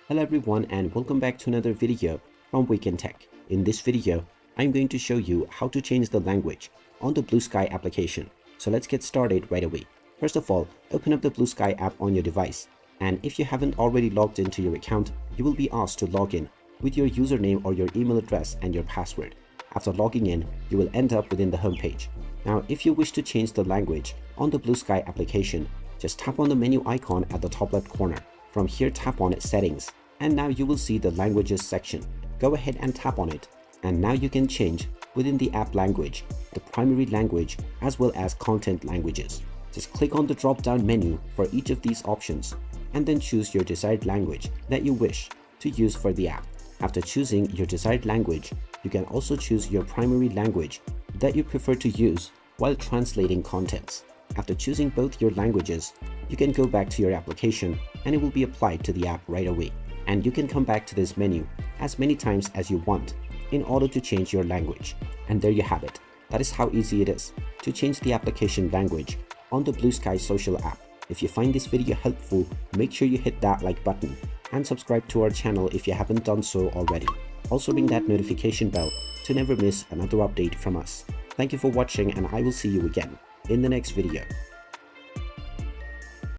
Hello everyone and welcome back to another video from Wake&Tech. In this video, I'm going to show you how to change the language on the Bluesky application. So let's get started right away. First of all, open up the Bluesky app on your device. And if you haven't already logged into your account, you will be asked to log in with your username or your email address and your password. After logging in, you will end up within the home page. Now, if you wish to change the language on the Bluesky application, just tap on the menu icon at the top left corner. From here, tap on Settings, and now you will see the Languages section. Go ahead and tap on it, and now you can change within the app language, the primary language, as well as content languages. Just click on the drop-down menu for each of these options, and then choose your desired language that you wish to use for the app. After choosing your desired language, you can also choose your primary language that you prefer to use while translating contents. After choosing both your languages, you can go back to your application and it will be applied to the app right away. And you can come back to this menu as many times as you want in order to change your language. And there you have it. That is how easy it is to change the application language on the Bluesky social app. If you find this video helpful, make sure you hit that like button and subscribe to our channel if you haven't done so already. Also ring that notification bell to never miss another update from us. Thank you for watching, and I will see you again in the next video.